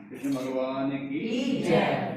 कृष्ण भगवान की जय।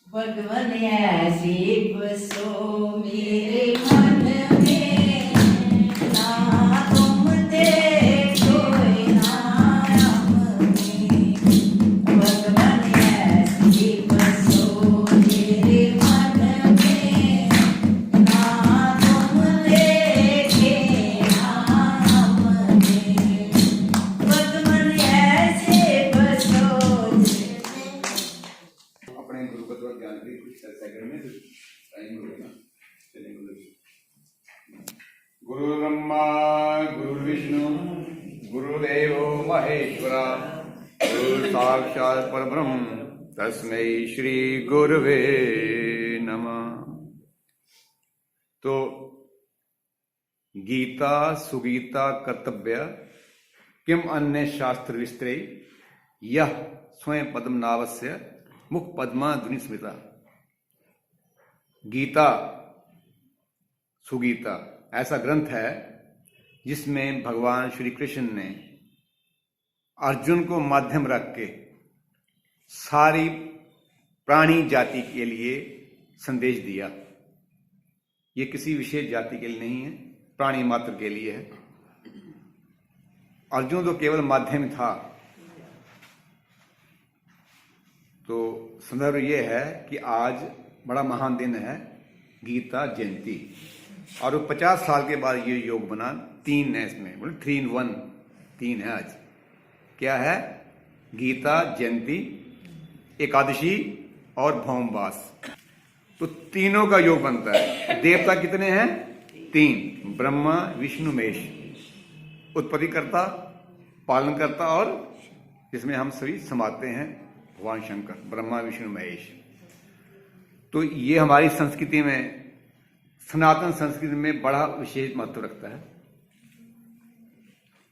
भगवान ऐसी बसो मेरे मन में, ना तुम देखो ना हमने। भगवान ऐसी बसो मेरे मन में, ना तुम देखे ना हमने। भगवान ऐसे बसो। अपने गुरु का तो ज्ञान भी कुछ सेकंड में टाइम होगा। चलेंगे। गुरु ब्रह्मा गुरु विष्णु गुरुदेव महेश्वरा गुरु साक्षात परब्रह्म तस्मै श्री गुरुवे नमः। तो गीता सुगीता कर्तव्य किम अन्य शास्त्र विस्तरे यह स्वयं पद्मनाभस्य मुख पद्मा ध्वनि स्मृता। गीता सुगीता ऐसा ग्रंथ है जिसमें भगवान श्री कृष्ण ने अर्जुन को माध्यम रख के सारी प्राणी जाति के लिए संदेश दिया। ये किसी विशेष जाति के लिए नहीं है, प्राणी मात्र के लिए है। अर्जुन तो केवल माध्यम था। तो संदर्भ ये है कि आज बड़ा महान दिन है, गीता जयंती, और वो 50 साल के बाद ये योग बना। 3 है इसमें, बोले 3 in 1, 3 है आज। क्या है? गीता जयंती, एकादशी और भौमवास। तो तीनों का योग बनता है। देवता कितने हैं? 3, ब्रह्मा विष्णु महेश। उत्पत्तिकर्ता, पालनकर्ता और जिसमें हम सभी समाते हैं भगवान शंकर, ब्रह्मा विष्णु महेश। तो ये हमारी संस्कृति में, सनातन संस्कृति में बड़ा विशेष महत्व रखता है।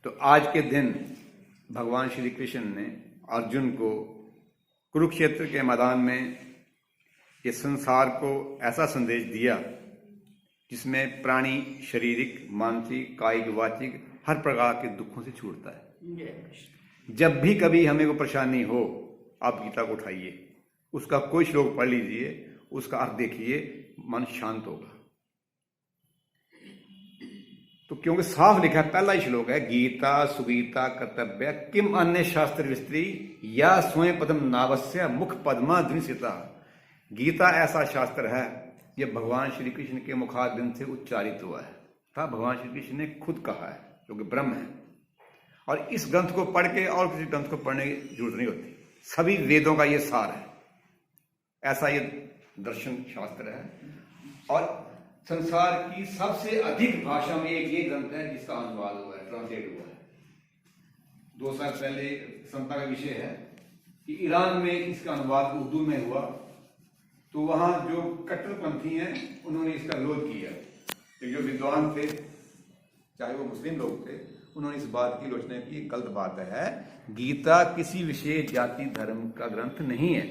तो आज के दिन भगवान श्री कृष्ण ने अर्जुन को कुरुक्षेत्र के मैदान में ये संसार को ऐसा संदेश दिया जिसमें प्राणी शारीरिक, मानसिक, कायिक, वाचिक हर प्रकार के दुखों से छूटता है। जब भी कभी हमें कोई परेशानी हो, आप गीता को उठाइए, उसका कोई श्लोक पढ़ लीजिए, उसका अर्थ देखिए, मन शांत होगा। तो क्योंकि साफ लिखा है, पहला ही श्लोक है, गीता सुगीता कर्तव्य किम अन्य शास्त्र विस्त्री या स्वयं पदम नावस्य मुख पद्मा ध्वनिसिता। गीता ऐसा शास्त्र है, यह भगवान श्री कृष्ण के मुखारबिंद से उच्चारित हुआ है, था भगवान श्री कृष्ण ने खुद कहा है, जो कि ब्रह्म है। और इस ग्रंथ को पढ़ के और किसी ग्रंथ को पढ़ने की जरूरत नहीं होती, सभी वेदों का ये सार है। ऐसा ये दर्शन शास्त्र है। और संसार की सबसे अधिक भाषा में एक ये ग्रंथ है जिसका अनुवाद हुआ है, ट्रांसलेट हुआ है। 2 साल पहले संता का विषय है कि ईरान में इसका अनुवाद उर्दू में हुआ, तो वहां जो कट्टरपंथी हैं उन्होंने इसका विरोध किया। तो जो विद्वान थे, चाहे वो मुस्लिम लोग थे, उन्होंने इस बात की आलोचना की, गलत बात है, गीता किसी विशेष जाति धर्म का ग्रंथ नहीं है,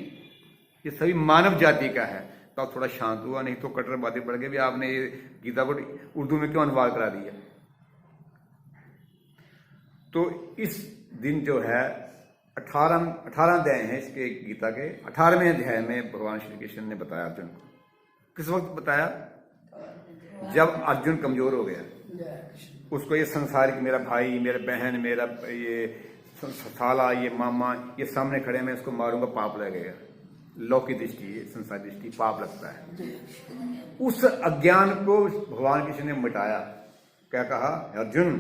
ये सभी मानव जाति का है। तो आप थोड़ा शांत हुआ, नहीं तो कट्टरवादी बढ़ गए भी आपने ये गीता को उर्दू में क्यों अनुवाद करा दिया। तो इस दिन जो है 18 अध्याय हैं इसके गीता के। 18वें अध्याय में भगवान श्री कृष्ण ने बताया अर्जुन को। किस वक्त बताया? जब अर्जुन कमजोर हो गया, उसको ये संसारिक, मेरा भाई, मेरा बहन, मेरा ये साला, ये मामा, ये सामने खड़े, मैं इसको मारूंगा, पाप लगेगा। लौकिक दृष्टि, संसार दृष्टि, पाप लगता है। उस अज्ञान को भगवान कृष्ण ने मिटाया। क्या कहा? अर्जुन,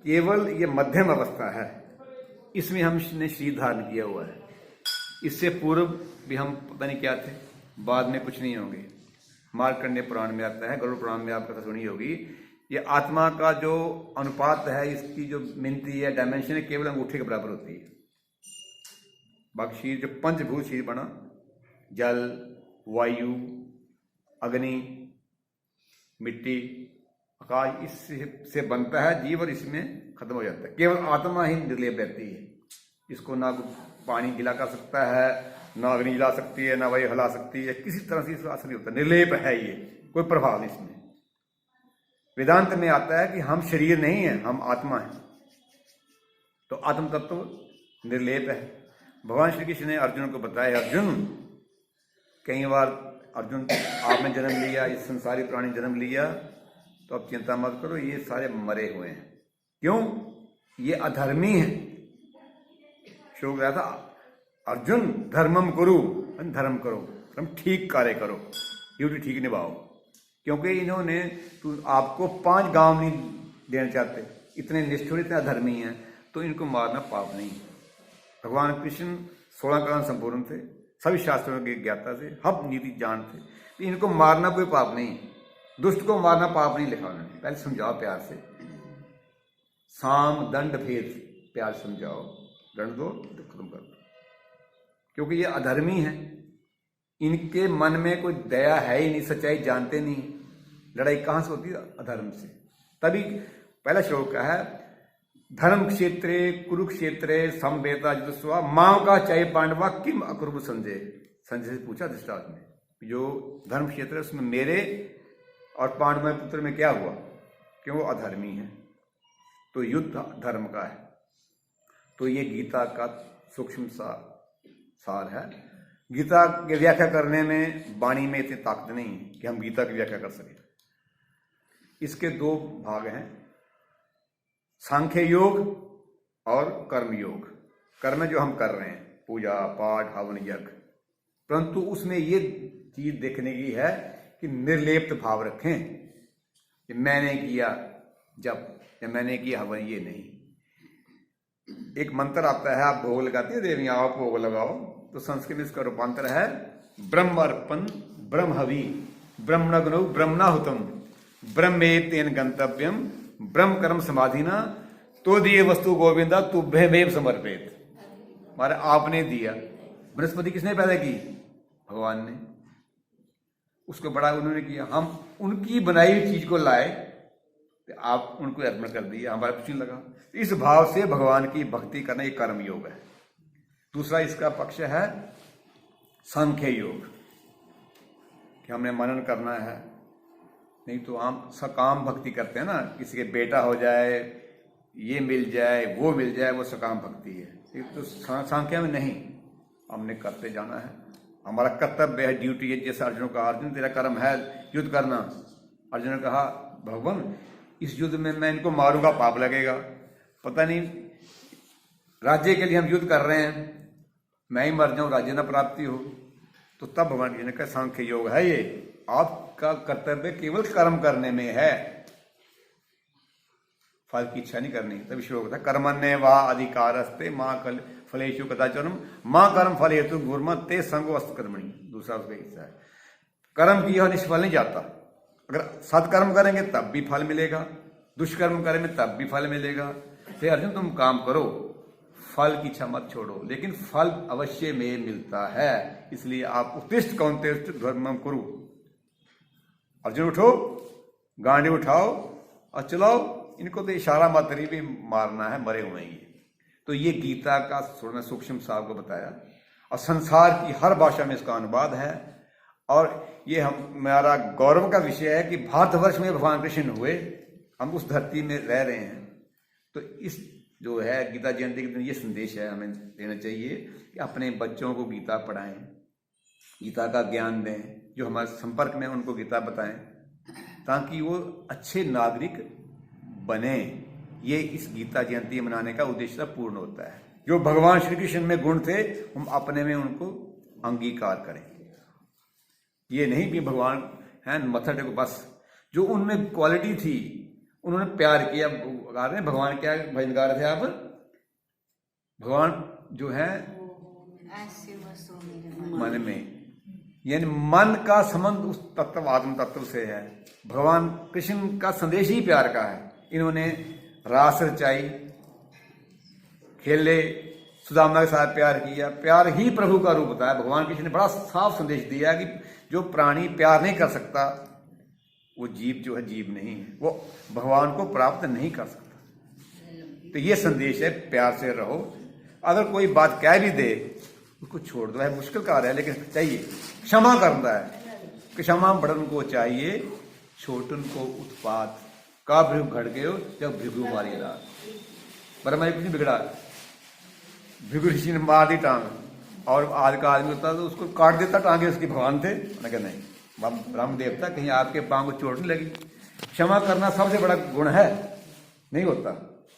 केवल ये मध्यम अवस्था है, इसमें हमने शरीर धारण किया हुआ है। इससे पूर्व भी हम पता नहीं क्या थे, बाद में कुछ नहीं होंगे। मार्कंडेय पुराण में आता है, गरुड़ पुराण में आपका सुनी होगी, ये आत्मा का जो अनुपात है, इसकी जो मिनती है, डायमेंशन है, केवल अंगूठे के बराबर होती है। बाकी शरीर जो पंचभूत शरीर बना, जल, वायु, अग्नि, मिट्टी, आकाश, इससे बनता है जीव और इसमें खत्म हो जाता है। केवल आत्मा ही निर्लेप रहती है। इसको ना पानी गिला कर सकता है, ना अग्नि जला सकती है, ना वायु हिला सकती है, किसी तरह से इसका असर नहीं होता, निर्लेप है ये, कोई प्रभाव नहीं इसमें। वेदांत में आता है कि हम शरीर नहीं है, हम आत्मा है। तो आत्म तत्व निर्लेप है। भगवान श्री कृष्ण ने अर्जुन को बताया, अर्जुन, कई बार अर्जुन आपने जन्म लिया, इस संसारी प्राणी जन्म लिया, तो अब चिंता मत करो, ये सारे मरे हुए हैं। क्यों? ये अधर्मी है। श्लोक रहा था, अर्जुन धर्मम कुरु, धर्म करो, धर्म ठीक कार्य करो, ड्यूटी ठीक निभाओ। क्योंकि इन्होंने आपको 5 गांव नहीं देना चाहते, इतने निष्ठुर, इतने अधर्मी हैं, तो इनको मारना पाप नहीं। भगवान कृष्ण 16 करण संपूर्ण थे, सभी शास्त्रों के ज्ञाता थे, हब नीति जानते, तो इनको मारना कोई पाप नहीं। दुष्ट को मारना पाप नहीं लिखा उन्होंने। पहले समझाओ प्यार से, साम दंड भेद, प्यार समझाओ, दंड दो तो खत्म कर दो। क्योंकि ये अधर्मी है, इनके मन में कोई दया है ही नहीं, सच्चाई जानते नहीं। लड़ाई कहां से होती है? अधर्म से। तभी पहला श्लोक का है, धर्म क्षेत्रे कुरुक्षेत्रे समवेता जुस्वा मां का चाहे पांडवा किम अकुर्ब संजय। संजय से पूछा धृतराष्ट्र ने, जो धर्म क्षेत्र है उसमें मेरे और पांडव पुत्र में क्या हुआ? क्यों? वो अधर्मी है। तो युद्ध धर्म का है। तो ये गीता का सूक्ष्म सार है। गीता की व्याख्या करने में वाणी में इतनी ताकत नहीं कि हम गीता की व्याख्या कर सकें। इसके 2 भाग हैं, सांख्य योग और कर्म योग। कर्म जो हम कर रहे हैं, पूजा पाठ हवन यज्ञ, परंतु उसमें ये चीज देखने की है कि निर्लेप्त भाव रखें कि मैंने किया जब, या मैंने किया हवन, ये नहीं। एक मंत्र आता है, आप भोग लगाते हैं देवियां, आप भोग लगाओ, तो संस्कृत में इसका रूपांतर है ब्रह्म अर्पण ब्रह्म हवि ब्रह्मणग्नौ ब्रह्मणाहुतम ब्रह्मेतेन गंतव्यम ब्रह्म कर्म समाधिना तो दिए वस्तु गोविंदा तुभ्यमेव समर्पित। मारे आपने दिया। बृहस्पति किसने पैदा की? भगवान ने। उसको बड़ा उन्होंने किया, हम उनकी बनाई हुई चीज को लाए, तो आप उनको अर्पण कर दिया, हमारा कुछ नहीं लगा। इस भाव से भगवान की भक्ति करना ये कर्म योग है। दूसरा इसका पक्ष है सांख्य योग। कि हमने मनन करना है। नहीं तो हम सकाम भक्ति करते हैं ना, किसी के बेटा हो जाए, ये मिल जाए, वो मिल जाए, वो सकाम भक्ति है। ये तो सांख्या में नहीं, हमने करते जाना है। हमारा कर्तव्य है, ड्यूटी है। जैसे अर्जुन का, अर्जुन तेरा कर्म है युद्ध करना। अर्जुन ने कहा भगवान इस युद्ध में मैं इनको मारूंगा, पाप लगेगा, पता नहीं राज्य के लिए हम युद्ध कर रहे हैं, मैं ही मर जाऊं, राज्य न प्राप्ति हो। तो तब भगवान जी ने कहा सांख्य योग है ये, आपका कर्तव्य केवल कर्म करने में है, फल की इच्छा नहीं करनी। तभी श्लोक था कर्मण्य वा अधिकारस्ते मां कल फलेषु कदाचन मां कर्म फल हेतु गुरमत ते संगो अस्त कर्मणि। दूसरा उसका हिस्सा है, कर्म किया और निष्फल नहीं जाता। अगर सत्कर्म करेंगे तब भी फल मिलेगा, दुष्कर्म करेंगे तब भी फल मिलेगा। तो अर्जुन तुम काम करो, फल की इच्छा मत छोड़ो, लेकिन फल अवश्य में मिलता है। इसलिए आप उत्तिष्ठ कौन्तेय धर्मम कुरु। अर्जुन उठो, गांडी उठाओ और चलाओ, इनको तो इशारा मात्र भी मारना है, मरे हुए ही। तो ये गीता का थोड़ा सूक्ष्म साहब को बताया, और संसार की हर भाषा में इसका अनुवाद है। और ये हमारा गौरव का विषय है कि भारतवर्ष में भगवान कृष्ण हुए, हम उस धरती में रह रहे हैं। तो इस जो है गीता जयंती के दिन ये संदेश है हमें देना चाहिए कि अपने बच्चों को गीता पढ़ाएं, गीता का ज्ञान दें, जो हमारे संपर्क में उनको गीता बताएं, ताकि वो अच्छे नागरिक बने। ये इस गीता जयंती मनाने का उद्देश्य पूर्ण होता है। जो भगवान श्री कृष्ण में गुण थे, हम अपने में उनको अंगीकार करें। ये नहीं कि भगवान है मथड़ को बस, जो उनमें क्वालिटी थी, उन्होंने प्यार किया। भगवान क्या भजनकार थे आप? भगवान जो है मन में, यानी मन का संबंध उस तत्व आत्म तत्व से है। भगवान कृष्ण का संदेश ही प्यार का है। इन्होंने रास रचाई, खेले, सुदामा के साथ प्यार किया, प्यार ही प्रभु का रूप होता है। भगवान कृष्ण ने बड़ा साफ संदेश दिया कि जो प्राणी प्यार नहीं कर सकता, वो जीव जो है जीव नहीं है, वो भगवान को प्राप्त नहीं कर सकता। तो ये संदेश है, प्यार से रहो। अगर कोई बात कह भी दे उसको छोड़ दो, है मुश्किल कार्य है, लेकिन चाहिए। क्षमा करना है, क्षमा बड़न को चाहिए, छोटन को उत्पात का भृगु घट गयो जब भृगु मारी रात। ब्रह्मा कुछ नहीं बिगड़ा, भृगु ऋषि ने मार दी टांग, और आज का आदमी होता तो उसको काट देता टांगे, उसके भगवान थे। मैंने कहा नहीं, राम देवता कहीं आपके पांव को चोट नहीं लगी। क्षमा करना सबसे बड़ा गुण है, नहीं होता।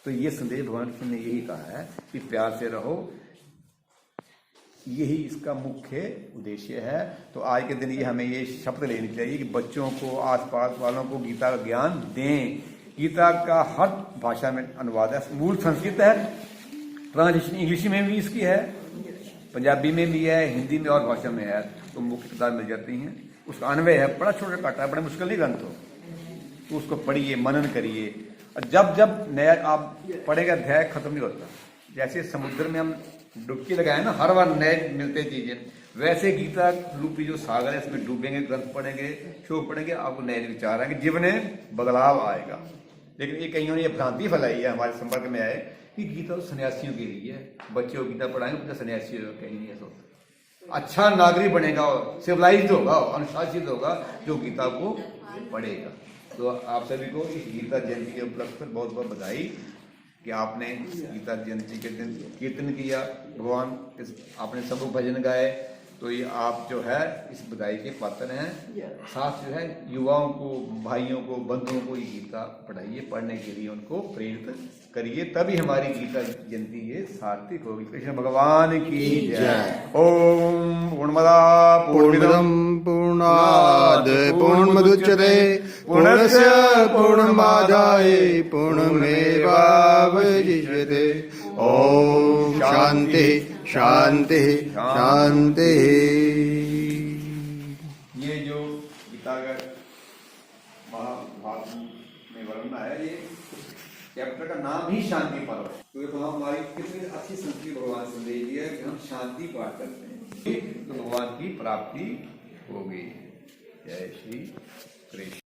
तो ये संदेश भगवान कृष्ण ने यही कहा है कि प्यार से रहो, यही इसका मुख्य उद्देश्य है। तो आज के दिन ये हमें ये शपथ लेनी चाहिए कि बच्चों को, आसपास वालों को गीता का ज्ञान दें। गीता का हर भाषा में अनुवाद है, मूल संस्कृत है, ट्रांसलेशन इंग्लिश में भी इसकी है, पंजाबी में भी है, हिंदी में और भाषा में है। तो मुख्य किताब मिल जाती हैं, उसका अन्वय है। बड़ा छोटा काटा है, बड़ा मुश्किल नहीं ग्रंथ हो, तो उसको पढ़िए, मनन करिए। और जब जब नया आप पढ़ेगा अध्याय खत्म नहीं होता। जैसे समुद्र में हम डुबकी लगाए ना, हर बार नए मिलते चीजें, वैसे गीता रूपी जो सागर है इसमें डूबेंगे, ग्रंथ पढ़ेंगे, श्लोक पढ़ेंगे, आपको नए विचार आएंगे, जीवन में बदलाव आएगा। लेकिन ये कईयों ने ये भ्रांति फैलाई है, हमारे संपर्क में आए कि गीता तो सन्यासियों के लिए है, बच्चों को गीता पढ़ाएंगे, सन्यासी होगा, कहीं नहीं ऐसा होता। अच्छा नागरिक बनेगा, सिविलाइज्ड होगा, अनुशासित होगा, जो गीता को पढ़ेगा। तो आप सभी को इस गीता जयंती के उपलक्ष्य पर बहुत बहुत बधाई कि आपने गीता जयंती के दिन कीर्तन किया, भगवान आपने सब भजन गाए। तो ये आप जो है इस बधाई के पात्र हैं। साथ जो है युवाओं को, भाइयों को, बंधुओं को ये गीता पढ़ाइए, पढ़ने के लिए उनको प्रेरित करिए, तभी हमारी गीता जयंती ये सार्थक होगी। कृष्ण भगवान की जय। ओम पूर्णमदा पूर्णमिदं पूर्णाद पूर्णमुदच्यते पूर्णस्य पूर्णमादाय पूर्णमेवावशिष्यते। ओम शांति शांति शांति। ये जो गीता का महाभारत में वर्णन है, ये चैप्टर का नाम ही शांति पर्व है। तो हमारी कितनी अच्छी संस्कृति भगवान से दे दी है कि हम शांति पाठ करते हैं, तो भगवान की प्राप्ति होगी। जय श्री कृष्ण।